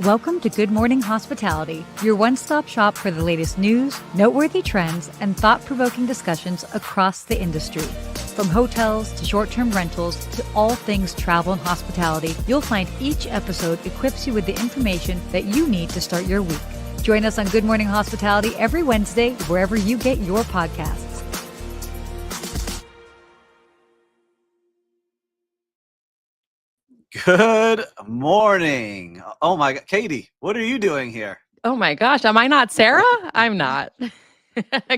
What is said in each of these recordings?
Welcome to Good Morning Hospitality, your one-stop shop for the latest news, noteworthy trends, and thought-provoking discussions across the industry. From hotels to short-term rentals to all things travel and hospitality, you'll find each episode equips you with the information that you need to start your week. Join us on Good Morning Hospitality every Wednesday, wherever you get your podcasts. Good morning. Oh my God, Katie, what are you doing here? Oh my gosh, am I not Sarah? I'm not.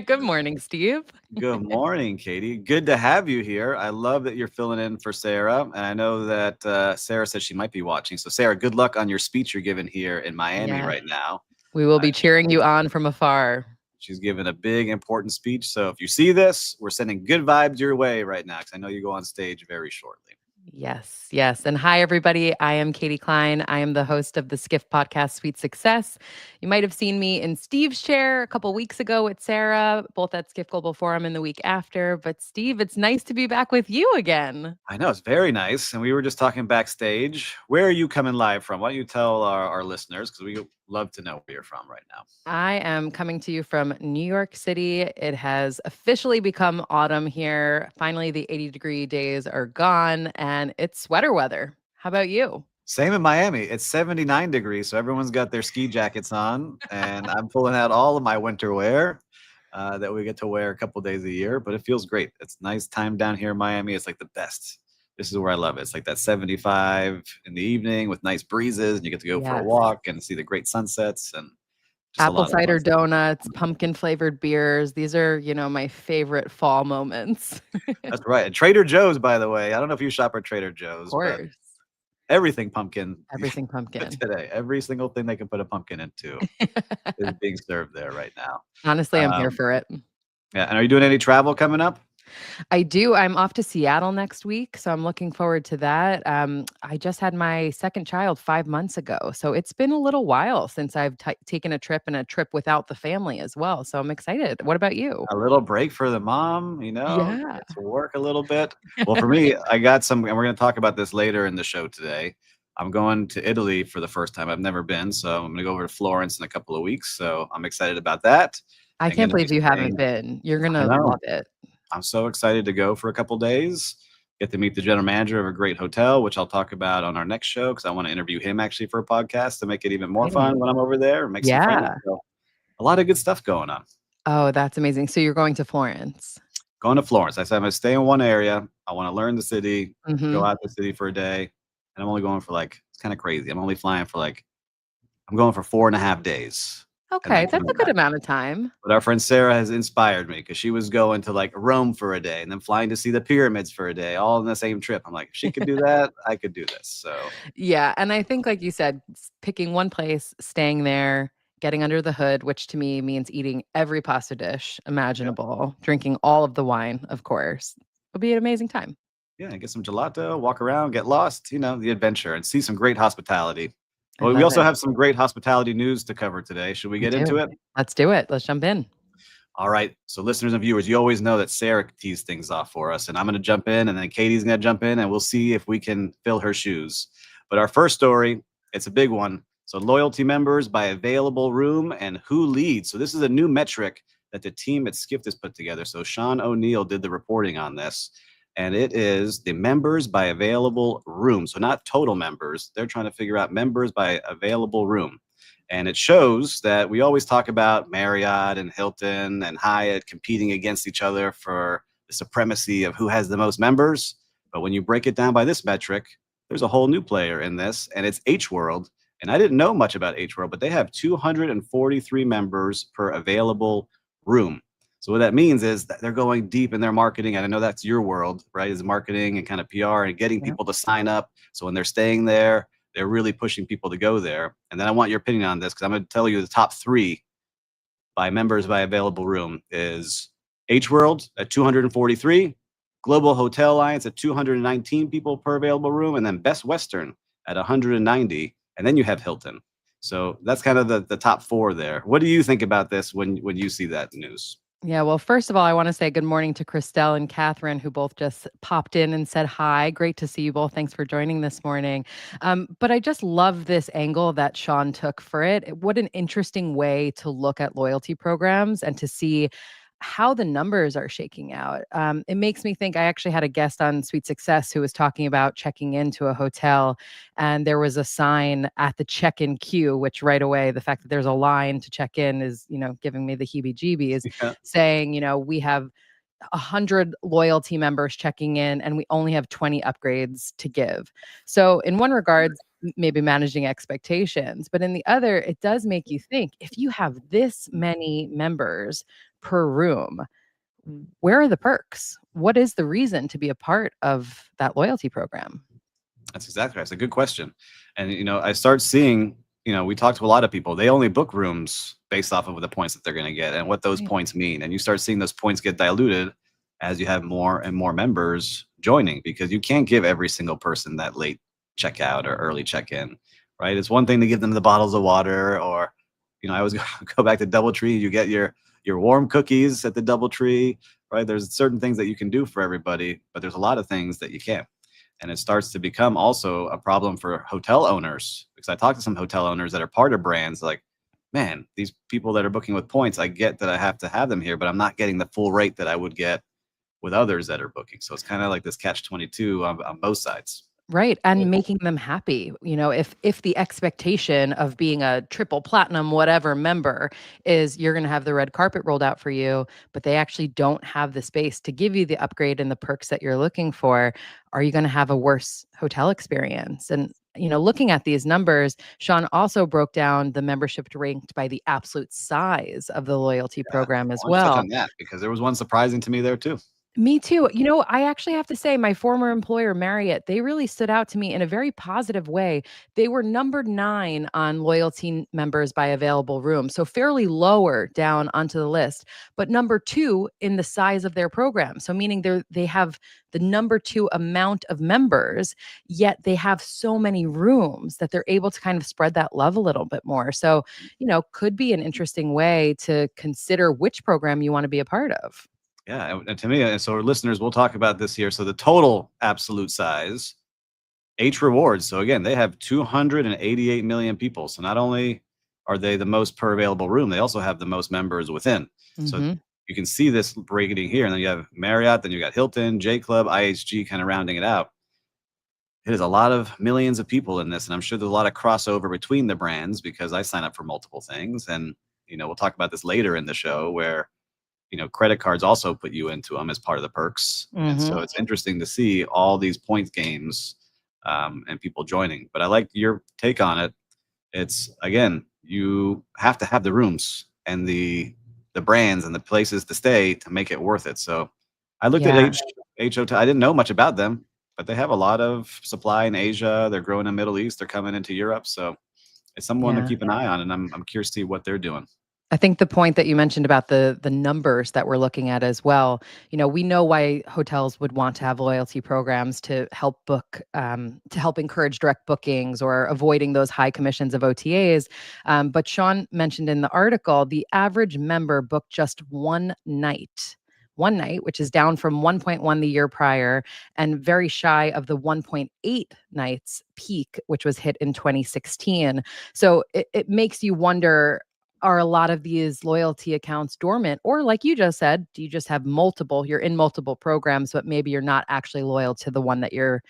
Good morning, Steve. Good morning, Katie. Good to have you here. I love that you're filling in for Sarah. And I know that Sarah said she might be watching. So Sarah, good luck on your speech you're giving here in Miami right now. We will be cheering you on from afar. She's giving a big, important speech. So if you see this, we're sending good vibes your way right now, because I know you go on stage very shortly. Yes. And hi, everybody. I am Katie Cline. I am the host of the Skiff podcast, Sweet Success. You might have seen me in Steve's chair a couple weeks ago with Sarah, both at Skiff Global Forum and the week after. But Steve, it's nice to be back with you again. I know, it's very nice. And we were just talking backstage. Where are you coming live from? Why don't you tell our listeners, because we love to know where you're from right now. I am coming to you from New York City. It has officially become autumn here. Finally, the 80-degree days are gone and it's sweater weather. How about you? Same in Miami. It's 79 degrees, so everyone's got their ski jackets on, and I'm pulling out all of my winter wear that we get to wear a couple days a year, but it feels great. It's a nice time down here in Miami. It's like the best. This is where I love it. It's like that 75 in the evening with nice breezes, and you get to go for a walk and see the great sunsets and apple cider donuts, pumpkin flavored beers. These are, my favorite fall moments. That's right. And Trader Joe's, by the way. I don't know if you shop at Trader Joe's. Of course. Everything pumpkin. Everything pumpkin. Today. Every single thing they can put a pumpkin into is being served there right now. Honestly, I'm here for it. Yeah. And are you doing any travel coming up? I do. I'm off to Seattle next week, so I'm looking forward to that. I just had my second child 5 months ago, so it's been a little while since I've taken a trip, and a trip without the family as well. So I'm excited. What about you? A little break for the mom, Yeah. to work a little bit. Well, for me, I got some, and we're going to talk about this later in the show today. I'm going to Italy for the first time. I've never been, so I'm going to go over to Florence in a couple of weeks. So I'm excited about that. I can't believe you haven't been. You're going to love it. I'm so excited to go for a couple days, get to meet the general manager of a great hotel, which I'll talk about on our next show, because I want to interview him actually for a podcast to make it even more fun when I'm over there. Make some friends. So, a lot of good stuff going on. Oh, that's amazing. So you're going to Florence? Going to Florence. I said I'm going to stay in one area. I want to learn the city, go out to the city for a day. And I'm only going for it's kind of crazy. I'm only flying for I'm going for 4.5 days. Okay, that's a good amount of time. But our friend Sarah has inspired me, because she was going to Rome for a day and then flying to see the pyramids for a day, all in the same trip. I'm like, if she could do that, I could do this. So yeah, and I think, like you said, picking one place, staying there, getting under the hood, which to me means eating every pasta dish imaginable, drinking all of the wine, of course, it'll be an amazing time. Yeah, get some gelato, walk around, get lost, the adventure, and see some great hospitality. Well, we also have some great hospitality news to cover today. Should we get into it? Let's do it. Let's jump in. All right. So listeners and viewers, you always know that Sarah tees things off for us, and I'm going to jump in, and then Katie's going to jump in, and we'll see if we can fill her shoes. But our first story, it's a big one. So loyalty members by available room and who leads. So this is a new metric that the team at Skift has put together. So Sean O'Neill did the reporting on this. And it is the members by available room. So not total members. They're trying to figure out members by available room. And it shows that we always talk about Marriott and Hilton and Hyatt competing against each other for the supremacy of who has the most members. But when you break it down by this metric, there's a whole new player in this, and it's H World. And I didn't know much about H World, but they have 243 members per available room. So what that means is that they're going deep in their marketing. And I know that's your world, right? Is marketing and kind of PR and getting people to sign up. So when they're staying there, they're really pushing people to go there. And then I want your opinion on this, because I'm going to tell you the top 3 by members by available room is H World at 243, Global Hotel Alliance at 219 people per available room, and then Best Western at 190. And then you have Hilton. So that's kind of the top 4 there. What do you think about this when you see that news? Yeah, well, first of all, I want to say good morning to Christelle and Catherine, who both just popped in and said hi. Great to see you both. Thanks for joining this morning. But I just love this angle that Sean took for it. What an interesting way to look at loyalty programs and to see how the numbers are shaking out. It makes me think I actually had a guest on Sweet Success who was talking about checking into a hotel, and there was a sign at the check-in queue, which right away, the fact that there's a line to check in is, giving me the heebie-jeebies, Yeah. saying, we have 100 loyalty members checking in and we only have 20 upgrades to give. So in one regard, maybe managing expectations, but in the other, it does make you think, if you have this many members per room, where are the perks? What is the reason to be a part of that loyalty program? That's exactly right. It's a good question. And, I start seeing, we talk to a lot of people. They only book rooms based off of the points that they're going to get and what those Right. points mean. And you start seeing those points get diluted as you have more and more members joining, because you can't give every single person that late checkout or early check-in, right? It's one thing to give them the bottles of water, or, I always go back to DoubleTree. You get your warm cookies at the DoubleTree, right? There's certain things that you can do for everybody, but there's a lot of things that you can't. And it starts to become also a problem for hotel owners, because I talk to some hotel owners that are part of brands like, man, these people that are booking with points, I get that I have to have them here, but I'm not getting the full rate that I would get with others that are booking. So it's kind of like this catch-22 on both sides. Right. And making them happy. If the expectation of being a triple platinum, whatever member is you're going to have the red carpet rolled out for you, but they actually don't have the space to give you the upgrade and the perks that you're looking for, are you going to have a worse hotel experience? And, looking at these numbers, Sean also broke down the membership ranked by the absolute size of the loyalty Yeah. program as Why don't you touch well. on that? Because there was one surprising to me there too. Me too. I actually have to say my former employer, Marriott, they really stood out to me in a very positive way. They were number 9 on loyalty members by available room, so fairly lower down onto the list, but number 2 in the size of their program. So meaning they have the number 2 amount of members, yet they have so many rooms that they're able to kind of spread that love a little bit more. So, could be an interesting way to consider which program you want to be a part of. Yeah. And to me, and so our listeners, we'll talk about this here. So the total absolute size, H Rewards. So again, they have 288 million people. So not only are they the most per available room, they also have the most members within. So Mhm. you can see this breaking here. And then you have Marriott, then you got Hilton, J Club, IHG kind of rounding it out. It is a lot of millions of people in this. And I'm sure there's a lot of crossover between the brands, because I sign up for multiple things. And, we'll talk about this later in the show, where credit cards also put you into them as part of the perks. And so Mhm. it's interesting to see all these points games and people joining. But I like your take on it. It's, again, you have to have the rooms and the brands and the places to stay to make it worth it. So I looked at Yeah. H Hotel. I didn't know much about them, but they have a lot of supply in Asia. They're growing in the Middle East. They're coming into Europe. So it's someone to Yeah. keep an eye on. And I'm curious to see what they're doing. I think the point that you mentioned about the numbers that we're looking at as well, we know why hotels would want to have loyalty programs to help to help encourage direct bookings or avoiding those high commissions of OTAs. But Sean mentioned in the article, the average member booked just one night, which is down from 1.1 the year prior and very shy of the 1.8 nights peak, which was hit in 2016. So it makes you wonder, are a lot of these loyalty accounts dormant? Or like you just said, do you just have you're in multiple programs, but maybe you're not actually loyal to the one that you're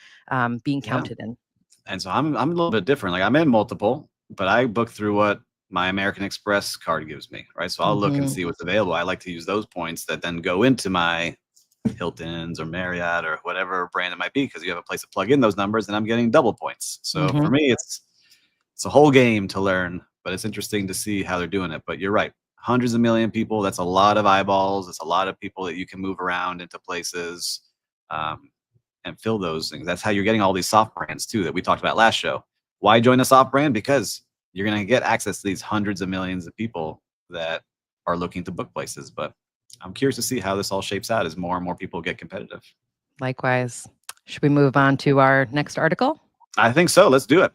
being Yeah. counted in? And so I'm a little bit different. Like, I'm in multiple, but I book through what my American Express card gives me, right? So I'll look and Mhm. see what's available. I like to use those points that then go into my Hilton's or Marriott or whatever brand it might be, because you have a place to plug in those numbers, and I'm getting double points. So for Mhm. me, it's a whole game to learn, but it's interesting to see how they're doing it. But you're right. Hundreds of million people, that's a lot of eyeballs. It's a lot of people that you can move around into places. Um, and fill those things. That's how you're getting all these soft brands too that we talked about last show. Why join a soft brand? Because you're going to get access to these hundreds of millions of people that are looking to book places. But I'm curious to see how this all shapes out as more and more people get competitive. Likewise. Should we move on to our next article? I think so. Let's do it.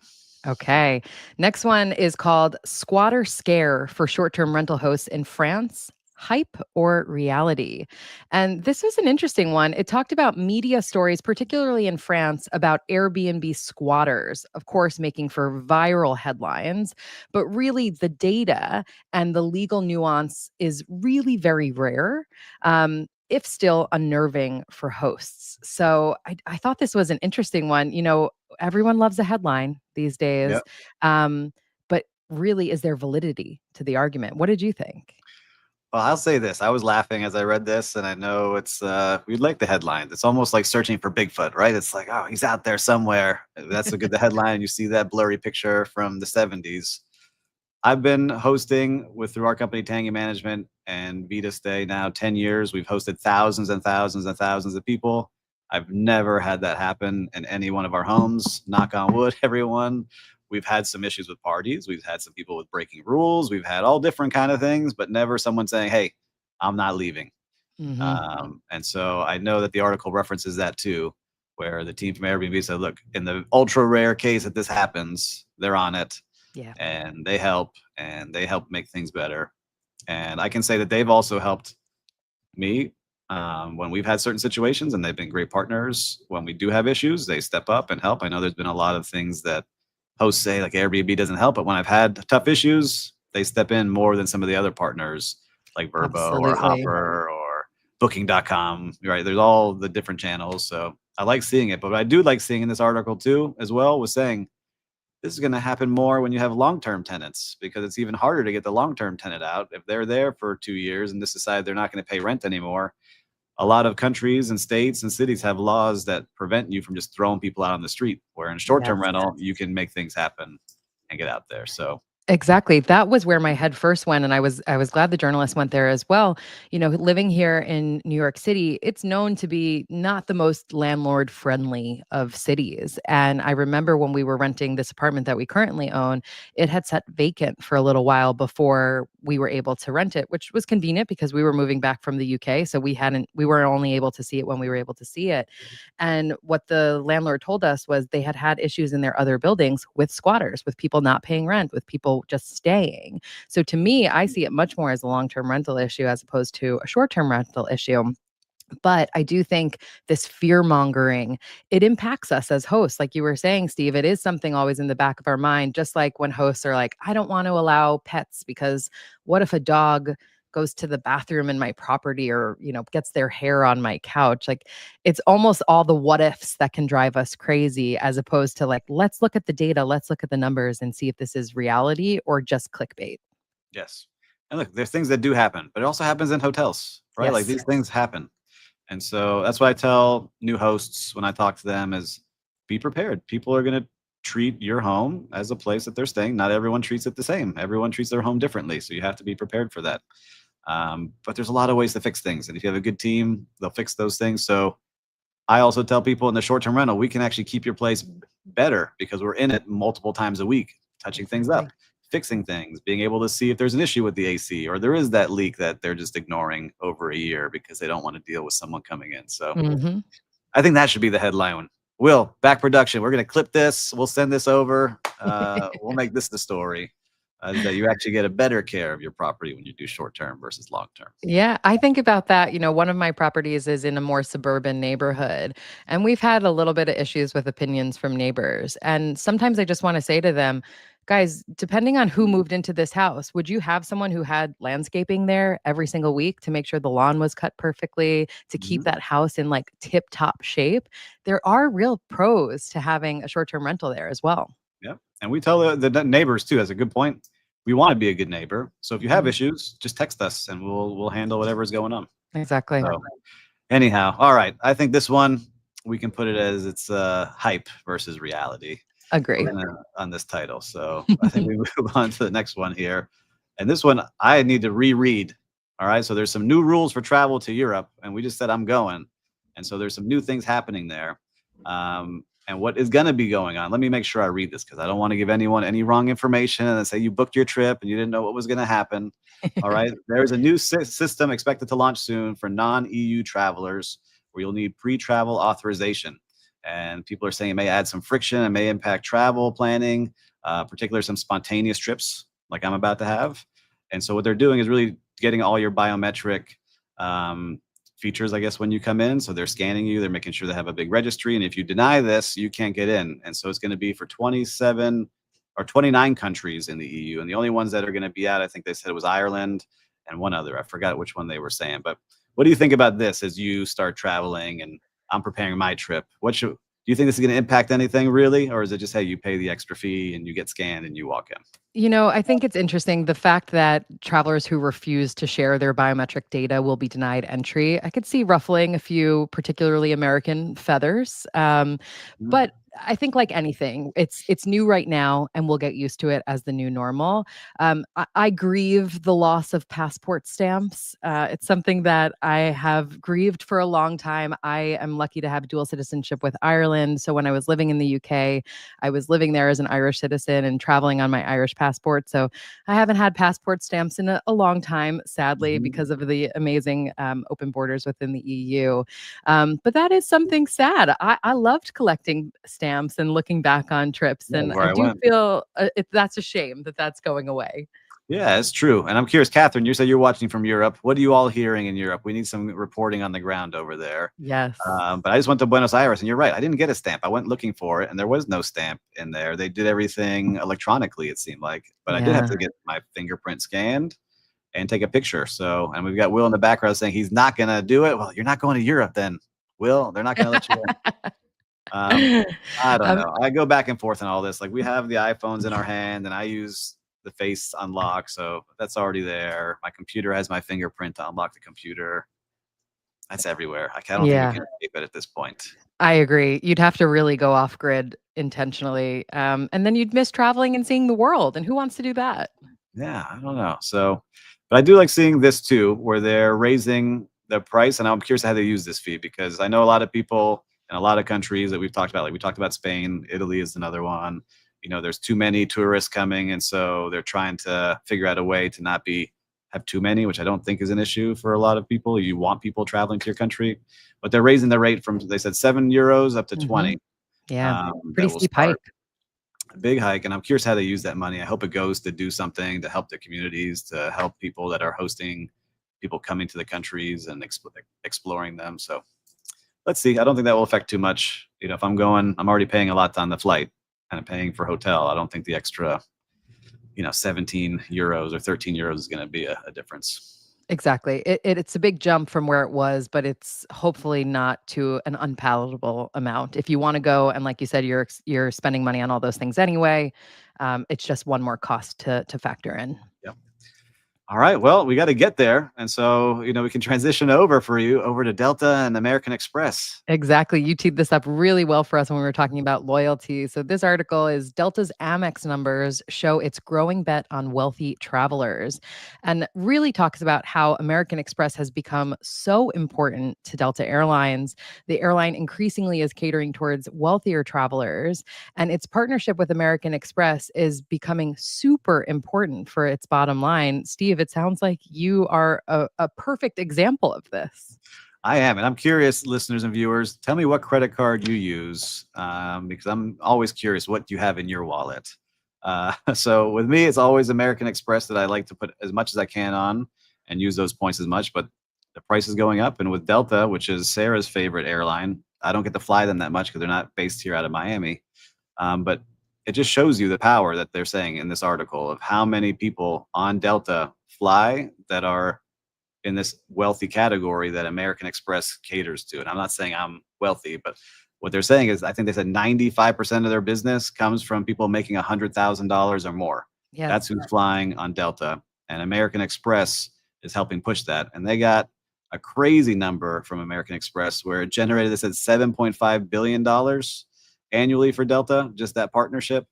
Okay. Next one is called Squatter Scare for Short-Term Rental Hosts in France. hype or reality? And this was an interesting one. It talked about media stories, particularly in France, about Airbnb squatters, of course, making for viral headlines. But really, the data and the legal nuance is really very rare. If still unnerving for hosts. So I thought this was an interesting one. Everyone loves a headline these days. But really, is there validity to the argument? What did you think? Well, I'll say this. I was laughing as I read this, and I know it's we'd like the headlines. It's almost like searching for Bigfoot, right? It's like, oh, he's out there somewhere. That's the headline. You see that blurry picture from the 70s. I've been hosting through our company Tangy Management and Vita Stay now 10 years. We've hosted thousands and thousands and thousands of people. I've never had that happen in any one of our homes. Knock on wood, everyone. We've had some issues with parties. We've had some people with breaking rules. We've had all different kind of things, but never someone saying, "Hey, I'm not leaving." Hmm. And so I know that the article references that too, where the team from Airbnb said, "Look, in the ultra rare case that this happens, they're on it Yeah. and they help make things better." And I can say that they've also helped me when we've had certain situations, and they've been great partners. When we do have issues, they step up and help. I know there's been a lot of things that hosts say like Airbnb doesn't help, but when I've had tough issues, they step in more than some of the other partners like Verbo or Absolutely. Hopper or Booking.com. Right? There's all the different channels. So I like seeing it, but what I do like seeing in this article too, as well, was saying this is going to happen more when you have long-term tenants, because it's even harder to get the long-term tenant out. If they're there for 2 years and just decide they're not going to pay rent anymore, a lot of countries and states and cities have laws that prevent you from just throwing people out on the street, where in short-term Yes. rental, you can make things happen and get out there. So Exactly. That was where my head first went, and I was glad the journalist went there as well. Living here in New York City, it's known to be not the most landlord friendly of cities. And I remember when we were renting this apartment that we currently own, it had sat vacant for a little while before we were able to rent it, which was convenient because we were moving back from the UK, so we were only able to see it when we were able to see it. And what the landlord told us was they had had issues in their other buildings with squatters, with people not paying rent, with people just staying. So to me, I see it much more as a long-term rental issue as opposed to a short-term rental issue. But I do think this fear mongering, it impacts us as hosts. Like you were saying, Steve, it is something always in the back of our mind, just like when hosts are like, I don't want to allow pets because what if a dog goes to the bathroom in my property or, gets their hair on my couch? Like it's almost all the what ifs that can drive us crazy, as opposed to like, let's look at the data, let's look at the numbers and see if this is reality or just clickbait. yes. And look, there's things that do happen, but it also happens in hotels, right? Like Yes. these things happen. And so that's what I tell new hosts when I talk to them is be prepared. People are going to treat your home as a place that they're staying. Not everyone treats it the same. Everyone treats their home differently. So you have to be prepared for that. But there's a lot of ways to fix things. And if you have a good team, they'll fix those things. So I also tell people in the short-term rental, we can actually keep your place better because we're in it multiple times a week, touching things Exactly. up, fixing things, being able to see if there's an issue with the AC or there is that leak that they're just ignoring over a year because they don't want to deal with someone coming in. So Hmm. I think that should be the headline. Will, back production. We're going to clip this. We'll send this over. We'll make this the story, that you actually get a better care of your property when you do short-term versus long-term. Yeah, I think about that. One of my properties is in a more suburban neighborhood, and we've had a little bit of issues with opinions from neighbors. And sometimes I just want to say to them, guys, depending on who moved into this house, would you have someone who had landscaping there every single week to make sure the lawn was cut perfectly, to keep Mhm. that house in like tip top shape? There are real pros to having a short term rental there as well. Yep. And we tell the neighbors too. That's a good point. We want to be a good neighbor. So if you have Mhm. issues, just text us and we'll handle whatever's going on. Exactly. So anyhow, all right. I think this one we can put it as it's hype versus reality. Agree. We're gonna on this title. So I think we move on to the next one here. And this one I need to reread. All right. So there's some new rules for travel to Europe, and we just said I'm going. And so there's some new things happening there. And what is gonna be going on. Let me make sure I read this because I don't want to give anyone any wrong information and then say you booked your trip and you didn't know what was gonna happen. All right. There's a new system expected to launch soon for non-EU travelers where you'll need pre-travel authorization. And people are saying it may add some friction and may impact travel planning, particularly some spontaneous trips like I'm about to have. And so what they're doing is really getting all your biometric features, I guess, when you come in. So they're scanning you, they're making sure they have a big registry. And if you deny this, you can't get in. And so it's going to be for 27 or 29 countries in the EU. And the only ones that are going to be out, I think they said it was Ireland and one other. I forgot which one they were saying. But what do you think about this as you start traveling and I'm preparing my trip? Do you think this is going to impact anything really? Or is it just, hey, you pay the extra fee and you get scanned and you walk in? I think it's interesting the fact that travelers who refuse to share their biometric data will be denied entry. I could see ruffling a few particularly American feathers. But I think like anything, it's new right now, and we'll get used to it as the new normal. I grieve the loss of passport stamps. It's something that I have grieved for a long time. I am lucky to have dual citizenship with Ireland. So when I was living in the UK, I was living there as an Irish citizen and traveling on my Irish passport. So I haven't had passport stamps in a long time, sadly, because of the amazing open borders within the EU. But that is something sad. I loved collecting stamps and looking back on trips. And I do feel that's a shame that that's going away. Yeah, it's true. And I'm curious, Catherine, you said you're watching from Europe. What are you all hearing in Europe? We need some reporting on the ground over there. Yes. But I just went to Buenos Aires, and you're right. I didn't get a stamp. I went looking for it, and there was no stamp in there. They did everything electronically, it seemed like. But I did have to get my fingerprint scanned and take a picture. So, and we've got Will in the background saying he's not going to do it. Well, you're not going to Europe then, Will. They're not going to let you in. I don't know. I go back and forth on all this. Like we have the iPhones in our hand and I use the face unlock. So that's already there. My computer has my fingerprint to unlock the computer. That's everywhere. I don't think we can escape it at this point. I agree. You'd have to really go off grid intentionally. And then you'd miss traveling and seeing the world. And who wants to do that? Yeah, I don't know. So, but I do like seeing this too, where they're raising the price. And I'm curious how they use this fee because I know a lot of people in a lot of countries that we've talked about, like we talked about Spain, Italy is another one. There's too many tourists coming. And so they're trying to figure out a way to not have too many, which I don't think is an issue for a lot of people. You want people traveling to your country, but they're raising the rate from, they said €7 up to 20. Yeah, pretty steep hike. A big hike. And I'm curious how they use that money. I hope it goes to do something to help the communities, to help people that are hosting people coming to the countries and exploring them. So let's see. I don't think that will affect too much. If I'm going, I'm already paying a lot on the flight and I'm paying for hotel. I don't think the extra, €17 or €13 is going to be a difference. Exactly. It's a big jump from where it was, but it's hopefully not to an unpalatable amount. If you want to go, and like you said, you're spending money on all those things anyway, it's just one more cost to factor in. Yep. All right. Well, we got to get there. And so, we can transition over to Delta and American Express. Exactly. You teed this up really well for us when we were talking about loyalty. So this article is Delta's Amex numbers show its growing bet on wealthy travelers, and really talks about how American Express has become so important to Delta Airlines. The airline increasingly is catering towards wealthier travelers, and its partnership with American Express is becoming super important for its bottom line. Steve, it sounds like you are a perfect example of this. I am. And I'm curious, listeners and viewers, tell me what credit card you use because I'm always curious what you have in your wallet. So with me, it's always American Express that I like to put as much as I can on and use those points as much. But the price is going up. And with Delta, which is Sarah's favorite airline, I don't get to fly them that much because they're not based here out of Miami. But it just shows you the power that they're saying in this article of how many people on Delta fly that are in this wealthy category that American Express caters to. And I'm not saying I'm wealthy, but what they're saying is I think they said 95% of their business comes from people making $100,000 or more. Yeah, that's who's flying on Delta. And American Express is helping push that. And they got a crazy number from American Express where it generated, this at $7.5 billion annually for Delta, just that partnership,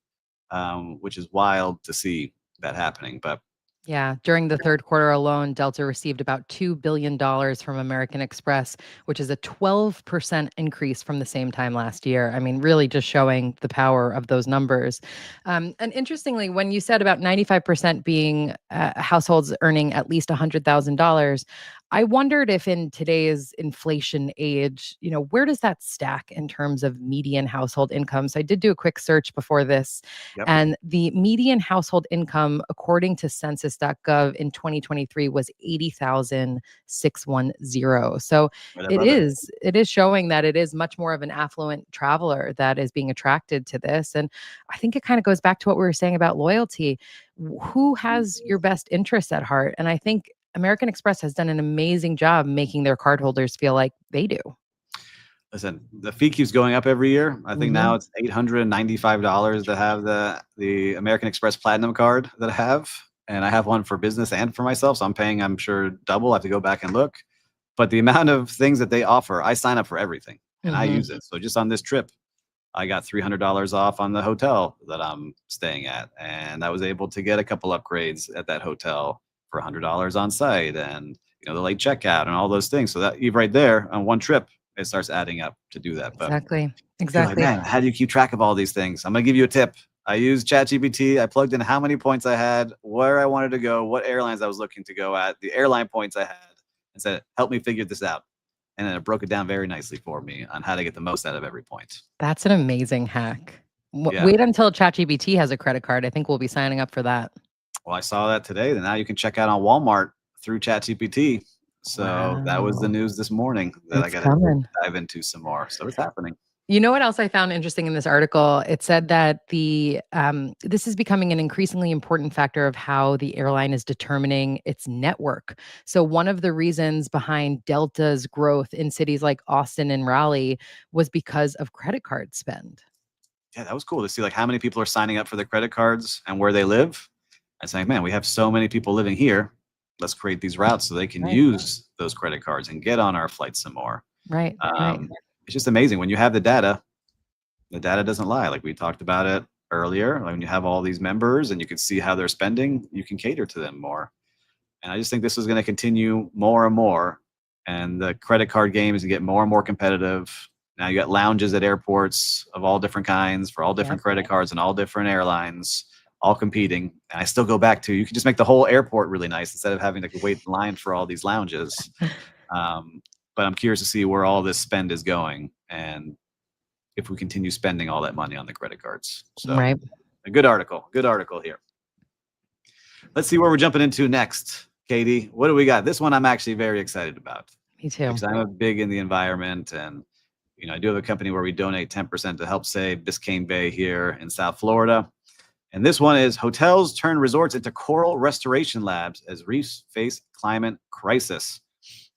which is wild to see that happening. But yeah, during the third quarter alone, Delta received about $2 billion from American Express, which is a 12% increase from the same time last year. I mean, really just showing the power of those numbers. And interestingly, when you said about 95% being households earning at least $100,000, I wondered if in today's inflation age, where does that stack in terms of median household income? So I did do a quick search before this, Yep. and the median household income, according to census.gov in 2023, was 80,610. So Right it above it. is showing that it is much more of an affluent traveler that is being attracted to this. And I think it kind of goes back to what we were saying about loyalty. Who has your best interests at heart? And I think American Express has done an amazing job making their cardholders feel like they do. Listen, the fee keeps going up every year. I think now Mhm. it's $895 to have the American Express Platinum card that I have, and I have one for business and for myself, so I'm paying, I'm sure, double. I have to go back and look. But the amount of things that they offer, I sign up for everything, and I Mhm. use it. So just on this trip, I got $300 off on the hotel that I'm staying at, and I was able to get a couple upgrades at that hotel for $100 on site, and the late checkout and all those things. So that you right there on one trip, it starts adding up to do that. But Exactly. you're like, Exactly. man, how do you keep track of all these things? I'm gonna give you a tip. I used ChatGPT. I plugged in how many points I had, where I wanted to go, what airlines I was looking to go at, the airline points I had, and said, help me figure this out. And then it broke it down very nicely for me on how to get the most out of every point. That's an amazing hack. Yeah. Wait until ChatGPT has a credit card. I think we'll be signing up for that. Well, I saw that today. That now you can check out on Walmart through ChatGPT. So that was the Wow. news this morning that I It's got to coming. dive into some more. So it's happening. You know what else I found interesting in this article? It said that this is becoming an increasingly important factor of how the airline is determining its network. So one of the reasons behind Delta's growth in cities like Austin and Raleigh was because of credit card spend. Yeah, that was cool to see like how many people are signing up for their credit cards and where they live. And saying, man, we have so many people living here. Let's create these routes so they can Right, use those credit cards and get on our flights some more. right, right. It's just amazing when you have the data doesn't lie. Like we talked about it earlier. Like when you have all these members and you can see how they're spending, you can cater to them more. And I just think this is going to continue more and more. And the credit card game is going to get more and more competitive. Now you got lounges at airports of all different kinds for all different Yep. credit cards and all different airlines, all competing. And I still go back to you can just make the whole airport really nice instead of having to wait in line for all these lounges. Um, but I'm curious to see where all this spend is going and if we continue spending all that money on the credit cards. So Right. a good article here. Let's see where we're jumping into next. Katie, what do we got? This one I'm actually very excited about Me too. because I'm a big in the environment and I do have a company where we donate 10% to help save Biscayne Bay here in South Florida. And this one is hotels turn resorts into coral restoration labs as reefs face climate crisis.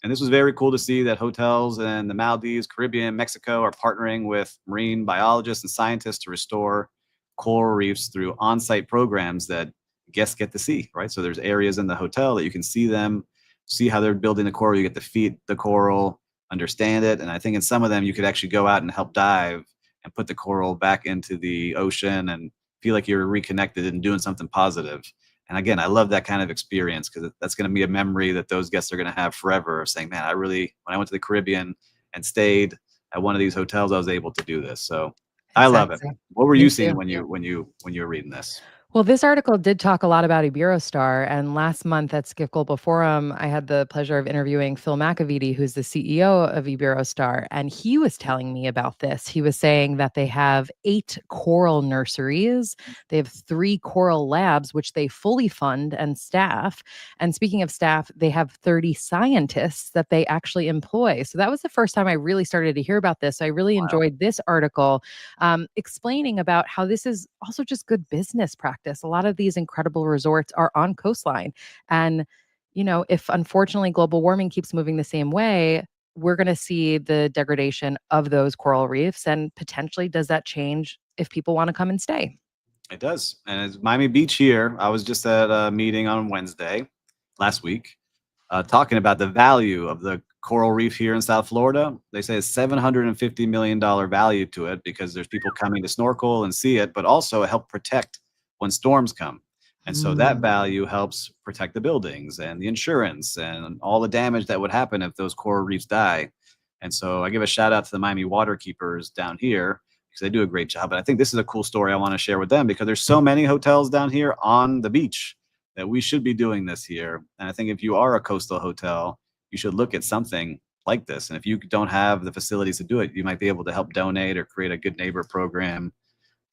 And this was very cool to see that hotels in the Maldives, Caribbean, Mexico are partnering with marine biologists and scientists to restore coral reefs through on-site programs that guests get to see, right? So there's areas in the hotel that you can see them, see how they're building the coral. You get to feed the coral, understand it. And I think in some of them, you could actually go out and help dive and put the coral back into the ocean and feel like you're reconnected and doing something positive. And again, I love that kind of experience because that's going to be a memory that those guests are going to have forever of saying, man, when I went to the Caribbean and stayed at one of these hotels, I was able to do this. So I love it. Exactly. What were Me you seeing too. when you were reading this? Well, this article did talk a lot about Iberostar. And last month at Skiff Global Forum, I had the pleasure of interviewing Phil McAvity, who's the CEO of Iberostar. And he was telling me about this. He was saying that they have 8 coral nurseries. They have 3 coral labs, which they fully fund and staff. And speaking of staff, they have 30 scientists that they actually employ. So that was the first time I really started to hear about this. So I really Wow. enjoyed this article explaining about how this is also just good business practice. A lot of these incredible resorts are on coastline. And, if unfortunately global warming keeps moving the same way, we're going to see the degradation of those coral reefs. And potentially, does that change if people want to come and stay? It does. And it's Miami Beach here. I was just at a meeting on Wednesday last week talking about the value of the coral reef here in South Florida. They say it's $750 million value to it because there's people coming to snorkel and see it, but also help protect when storms come. And so that Mm, value helps protect the buildings and the insurance and all the damage that would happen if those coral reefs die. And so I give a shout out to the Miami Waterkeepers down here because they do a great job. But I think this is a cool story I want to share with them because there's so many hotels down here on the beach that we should be doing this here. And I think if you are a coastal hotel, you should look at something like this. And if you don't have the facilities to do it, you might be able to help donate or create a good neighbor program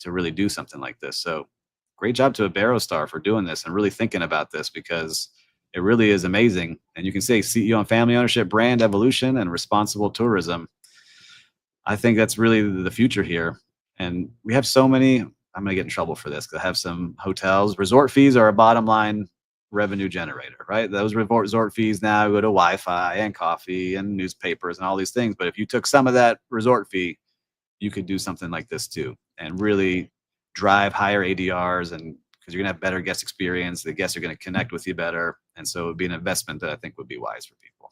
to really do something like this. So great job to Iberostar for doing this and really thinking about this, because it really is amazing. And you can say CEO and family ownership, brand evolution, and responsible tourism. I think that's really the future here. And we have so many, I'm going to get in trouble for this because I have some hotels. Resort fees are a bottom line revenue generator, right? Those resort fees now go to Wi-Fi and coffee and newspapers and all these things. But if you took some of that resort fee, you could do something like this too, and really drive higher ADRs, and because you're gonna have better guest experience, the guests are gonna connect with you better, and so it would be an investment that I think would be wise for people.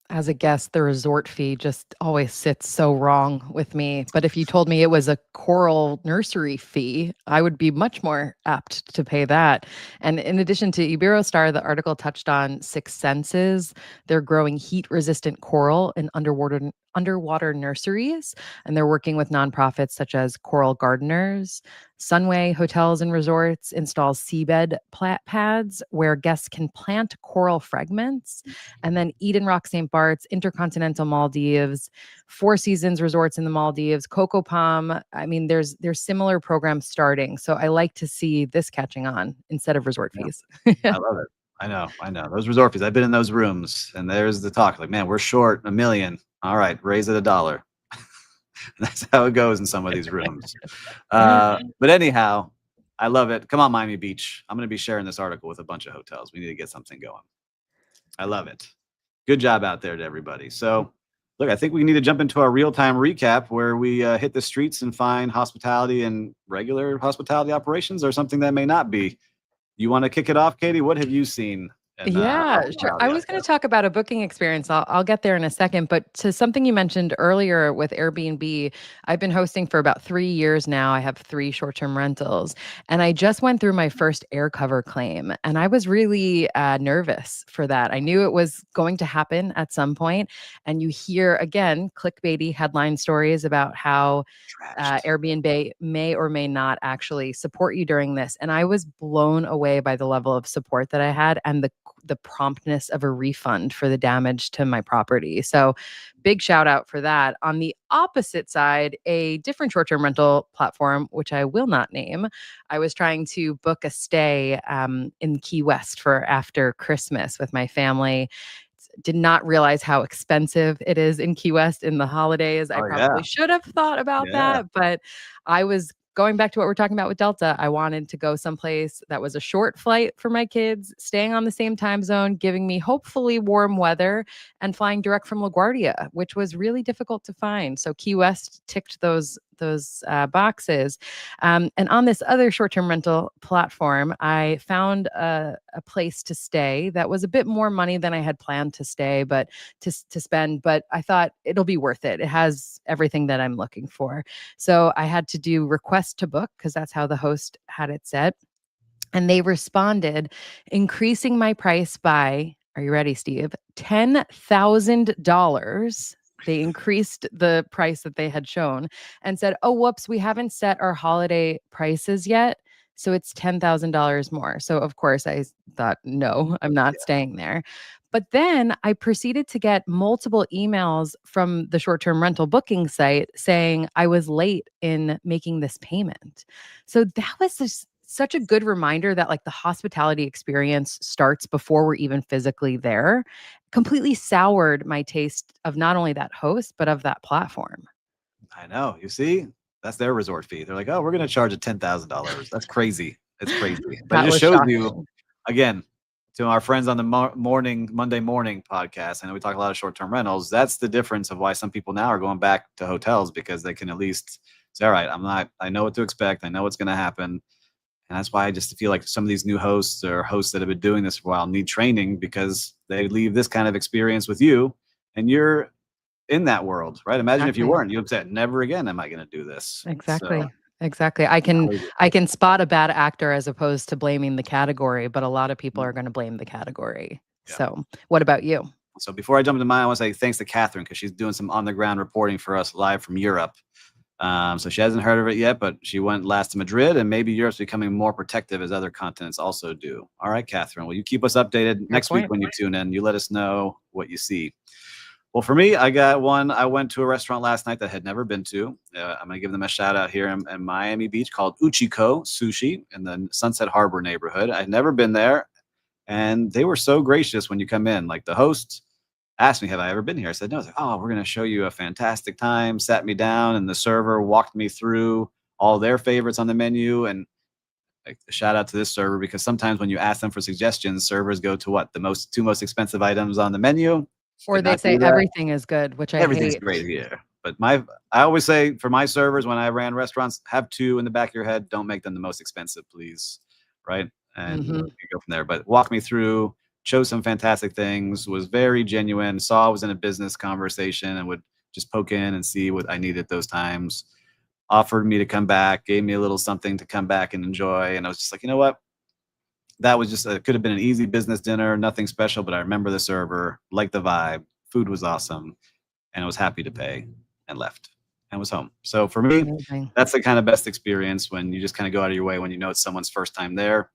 As a guest, the resort fee just always sits so wrong with me. But if you told me it was a coral nursery fee, I would be much more apt to pay that. And in addition to Iberostar, the article touched on Six Senses. They're growing heat-resistant coral in underwater nurseries, and they're working with nonprofits such as Coral Gardeners. Sunway Hotels and Resorts installs seabed pads where guests can plant coral fragments. And then Eden Rock St. Bart's, Intercontinental Maldives, Four Seasons Resorts in the Maldives, Coco Palm. I mean, there's similar programs starting. So I like to see this catching on instead of resort fees. I love it. I know. Those resort fees, I've been in those rooms, and there's the talk like, man, we're short $1 million. All right, raise it $1. That's how it goes in some of these rooms. But anyhow, I love it. Come on, Miami Beach. I'm going to be sharing this article with a bunch of hotels. We need to get something going. I love it. Good job out there to everybody. So, look, I think we need to jump into our real-time recap where we hit the streets and find hospitality and regular hospitality operations, or something that may not be. You want to kick it off, Katie? What have you seen? Yeah, sure. I was going to talk about a booking experience. I'll get there in a second. But to something you mentioned earlier with Airbnb, I've been hosting for about 3 years now. I have 3 short-term rentals, and I just went through my first air cover claim, and I was really nervous for that. I knew it was going to happen at some point, and you hear, again, clickbaity headline stories about how Airbnb may or may not actually support you during this. And I was blown away by the level of support that I had, and the promptness of a refund for the damage to my property. So big shout out for that. On the opposite side, a different short-term rental platform, which I will not name, I was trying to book a stay in Key West for after Christmas with my family. Did not realize how expensive it is in Key West in the holidays. I probably should have thought about that, but I was going back to what we're talking about with Delta. I wanted to go someplace that was a short flight for my kids, staying on the same time zone, giving me hopefully warm weather, and flying direct from LaGuardia, which was really difficult to find. So Key West ticked those boxes. And on this other short-term rental platform, I found a place to stay that was a bit more money than I had planned to stay, but to spend. But I thought it'll be worth it. It has everything that I'm looking for. So I had to do request to book because that's how the host had it set. And they responded, increasing my price by, are you ready, Steve? $10,000. They increased the price that they had shown and said, oh, whoops, we haven't set our holiday prices yet. So it's $10,000 more. So, of course, I thought, no, I'm not staying there. But then I proceeded to get multiple emails from the short-term rental booking site saying I was late in making this payment. So that was just such a good reminder that like the hospitality experience starts before we're even physically there. Completely soured my taste of not only that host, but of that platform. I know. You see, that's their resort fee. They're like, oh, we're going to charge a $10,000. That's crazy. It's crazy. But it just shows you, again, to our friends on the Monday morning podcast, I know we talk a lot of short-term rentals. That's the difference of why some people now are going back to hotels, because they can at least say, all right, I know what to expect. I know what's going to happen. And that's why I just feel like some of these new hosts or hosts that have been doing this for a while need training, because they leave this kind of experience with you and you're in that world, right? Imagine if you weren't, you'd say, never again am I going to do this. Exactly. So, exactly. I can spot a bad actor as opposed to blaming the category, but a lot of people are going to blame the category. Yeah. So what about you? So before I jump into mine, I want to say thanks to Catherine, because she's doing some on the ground reporting for us live from Europe. So she hasn't heard of it yet, but she went last to Madrid, and maybe Europe's becoming more protective as other continents also do. All right, Catherine, will you keep us updated next week when you tune in? You let us know what you see. Well, for me, I got one. I went to a restaurant last night that I had never been to. I'm going to give them a shout out here in Miami Beach called Uchiko Sushi in the Sunset Harbor neighborhood. I'd never been there, and they were so gracious when you come in. Like the host asked me, have I ever been here? I said, no. I was like, oh, we're going to show you a fantastic time. Sat me down, and the server walked me through all their favorites on the menu. And like, shout out to this server, because sometimes when you ask them for suggestions, servers go to what? The two most expensive items on the menu. Or they say everything is good, which I Everything's hate. great here. But I always say for my servers, when I ran restaurants, have two in the back of your head. Don't make them the most expensive, please. Right? And you go from there. But walk me through, chose some fantastic things, was very genuine, saw I was in a business conversation and would just poke in and see what I needed at those times. Offered me to come back, gave me a little something to come back and enjoy. And I was just like, you know what? That was just, it could have been an easy business dinner, nothing special, but I remember the server, liked the vibe, food was awesome, and I was happy to pay, and left and was home. So for me, that's the kind of best experience, when you just kind of go out of your way when you know it's someone's first time there,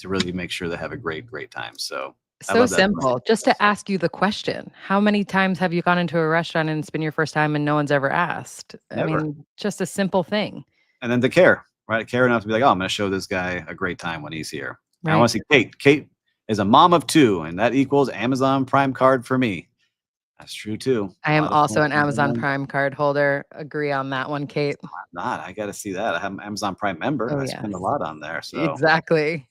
to really make sure they have a great time. So simple. Just to ask you the question, how many times have you gone into a restaurant and it's been your first time and no one's ever asked? Never. I mean, just a simple thing. And then to care, right? Care enough to be like, oh, I'm going to show this guy a great time when he's here. Right. I want to see Kate. Kate is a mom of two, and that equals Amazon Prime card for me. That's true too. I am also an Amazon Prime card holder. Agree on that one, Kate. I'm not. I got to see that. I have an Amazon Prime member. I spend a lot on there. So exactly.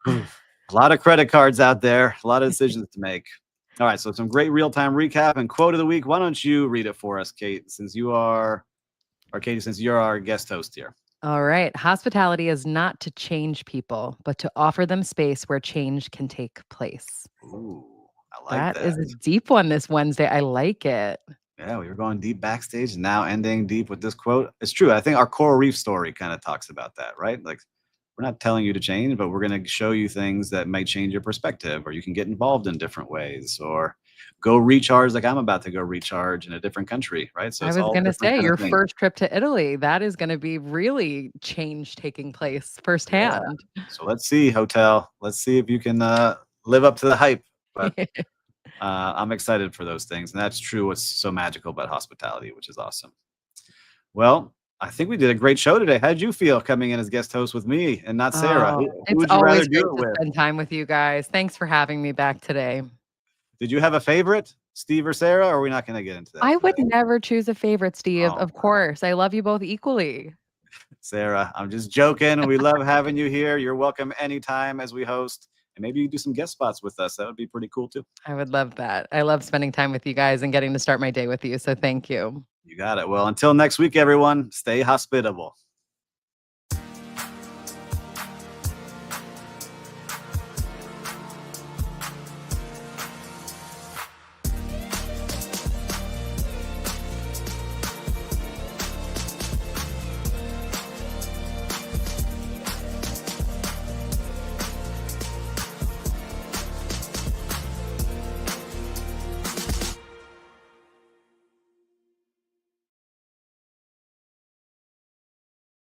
A lot of credit cards out there. A lot of decisions to make. All right. So some great real-time recap and quote of the week. Why don't you read it for us, Kate, since you're our guest host here. All right. Hospitality is not to change people, but to offer them space where change can take place. Ooh, I like that. That is a deep one this Wednesday. I like it. Yeah, we were going deep backstage, and now ending deep with this quote. It's true. I think our Coral Reef story kind of talks about that, right? Like, we're not telling you to change, but we're going to show you things that might change your perspective, or you can get involved in different ways, or go recharge like I'm about to go recharge in a different country, right? So I was going to say, your first trip to Italy, that is going to be really change taking place firsthand. Yeah. So let's see, hotel. Let's see if you can live up to the hype. But I'm excited for those things. And that's true. What's so magical about hospitality, which is awesome. Well, I think we did a great show today. How did you feel coming in as guest host with me and not Sarah? Who would you rather do it with? Spend time with you guys. Thanks for having me back today. Did you have a favorite, Steve or Sarah, or are we not going to get into that? I would never choose a favorite, Steve. Of course. I love you both equally. Sarah, I'm just joking. We love having you here. You're welcome anytime as we host. And maybe you do some guest spots with us. That would be pretty cool too. I would love that. I love spending time with you guys and getting to start my day with you. So thank you. You got it. Well, until next week, everyone, stay hospitable.